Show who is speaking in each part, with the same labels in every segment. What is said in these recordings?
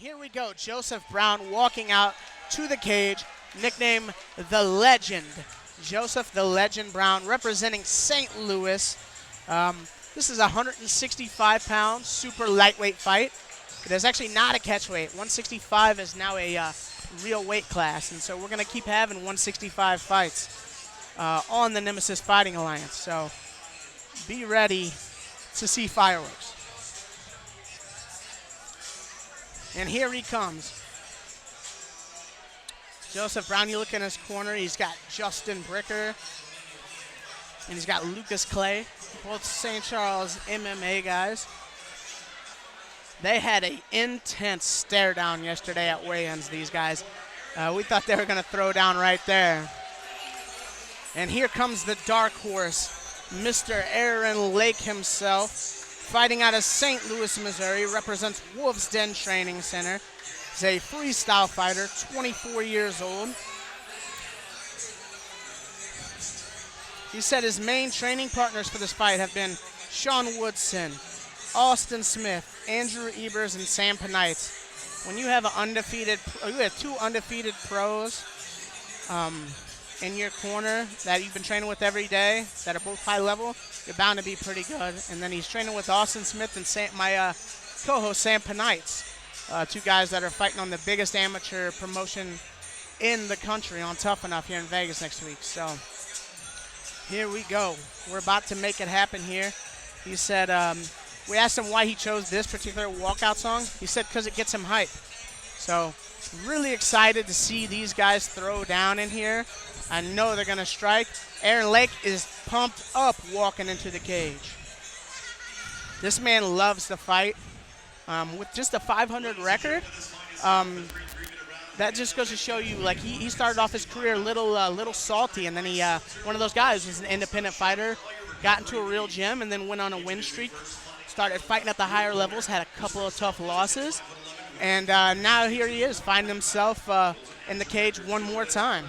Speaker 1: here we go. Joseph Brown walking out to the cage, nicknamed the Legend. Joseph the Legend Brown representing St. Louis. This is a 165-pound super lightweight fight. It is actually not a catchweight. 165 is now a real weight class, and so we're going to keep having 165 fights on the Nemesis Fighting Alliance. So be ready to see fireworks. And here he comes. Joseph Brown, you look in his corner, he's got Justin Bricker, and he's got Lucas Clay, both St. Charles MMA guys. They had an intense stare down yesterday at weigh-ins, these guys. We thought they were going to throw down right there. And here comes the dark horse, Mr. Aaron Lake himself, fighting out of St. Louis, Missouri, represents Wolf's Den Training Center. He's a freestyle fighter, 24 years old. He said his main training partners for this fight have been Sean Woodson, Austin Smith, Andrew Ebers, and Sam Penites. When you have two undefeated pros in your corner that you've been training with every day, that are both high level, you're bound to be pretty good. And then he's training with Austin Smith and my co-host Sam Penites, two guys that are fighting on the biggest amateur promotion in the country on Tough Enough here in Vegas next week. So here we go. We're about to make it happen here. He said, we asked him why he chose this particular walkout song. He said because it gets him hype. So really excited to see these guys throw down in here. I know they're going to strike. Aaron Lake is pumped up walking into the cage. This man loves to fight. With just a 500 record, that just goes to show you, like, he started off his career a little salty, and then he, one of those guys was an independent fighter, got into a real gym, and then went on a win streak, started fighting at the higher levels, had a couple of tough losses, and now here he is, finding himself in the cage one more time.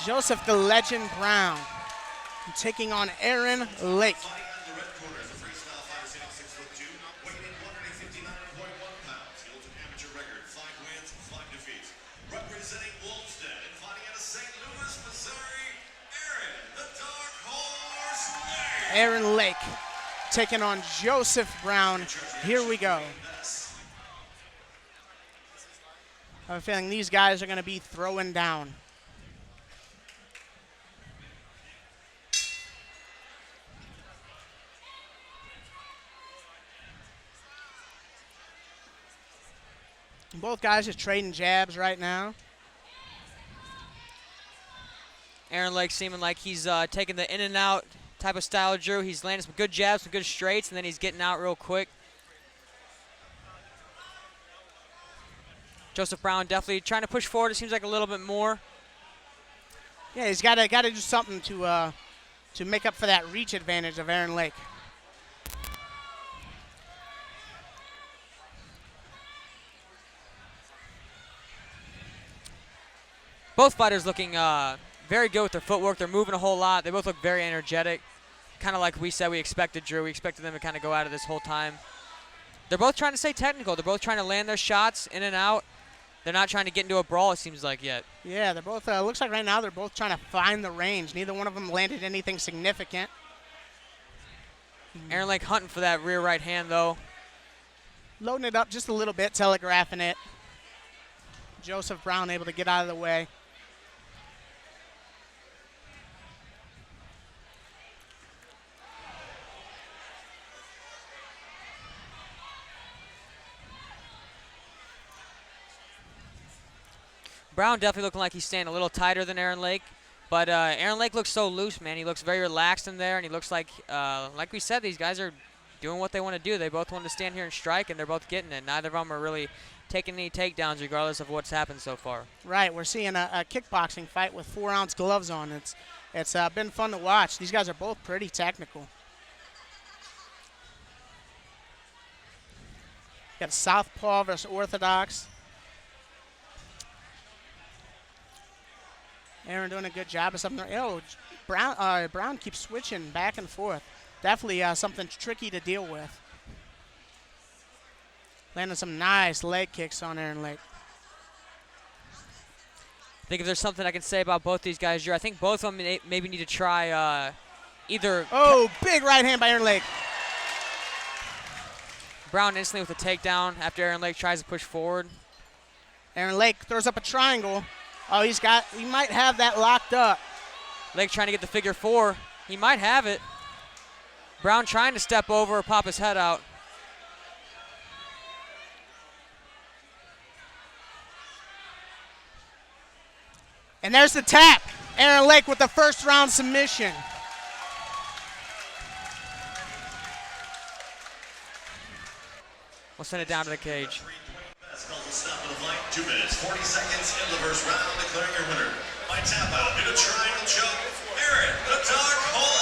Speaker 1: Joseph the Legend Brown taking on Aaron Lake.
Speaker 2: Representing Wolfstead and fighting out of St. Louis, Missouri, Aaron the Dark Horse Lake.
Speaker 1: Aaron Lake taking on Joseph Brown. Here we go. I have a feeling these guys are going to be throwing down. Both guys just trading jabs right now.
Speaker 3: Aaron Lake seeming like he's taking the in and out type of style of Drew. He's landing some good jabs, some good straights, and then he's getting out real quick. Joseph Brown definitely trying to push forward. It seems like a little bit more.
Speaker 1: Yeah, he's got to do something to make up for that reach advantage of Aaron Lake.
Speaker 3: Both fighters looking very good with their footwork. They're moving a whole lot. They both look very energetic. Kind of like we said we expected, Drew. We expected them to kind of go at it this whole time. They're both trying to stay technical. They're both trying to land their shots in and out. They're not trying to get into a brawl, it seems like, yet.
Speaker 1: Yeah, they're both, looks like right now they're both trying to find the range. Neither one of them landed anything significant.
Speaker 3: Aaron Lake hunting for that rear right hand, though.
Speaker 1: Loading it up just a little bit, telegraphing it. Joseph Brown able to get out of the way.
Speaker 3: Brown definitely looking like he's staying a little tighter than Aaron Lake. But Aaron Lake looks so loose, man. He looks very relaxed in there, and he looks like we said, these guys are doing what they want to do. They both want to stand here and strike, and they're both getting it. Neither of them are really taking any takedowns regardless of what's happened so far. Right,
Speaker 1: we're seeing a kickboxing fight with 4-ounce gloves on. It's been fun to watch. These guys are both pretty technical. Got southpaw versus orthodox. Aaron doing a good job of something. Oh, Brown keeps switching back and forth. Definitely something tricky to deal with. Landing some nice leg kicks on Aaron Lake.
Speaker 3: I think if there's something I can say about both these guys, Drew, I think both of them maybe need to try either.
Speaker 1: Oh, big right hand by Aaron Lake.
Speaker 3: Brown instantly with a takedown after Aaron Lake tries to push forward.
Speaker 1: Aaron Lake throws up a triangle. Oh, he might have that locked up.
Speaker 3: Lake trying to get the figure 4. He might have it. Brown trying to step over or pop his head out.
Speaker 1: And there's the tap. Aaron Lake with the first round submission.
Speaker 3: We'll send it down to the cage.
Speaker 2: Stop of the fight. 2 minutes, 40 seconds in the first round, declaring your winner by tap out in a triangle choke, Aaron the Dark Hole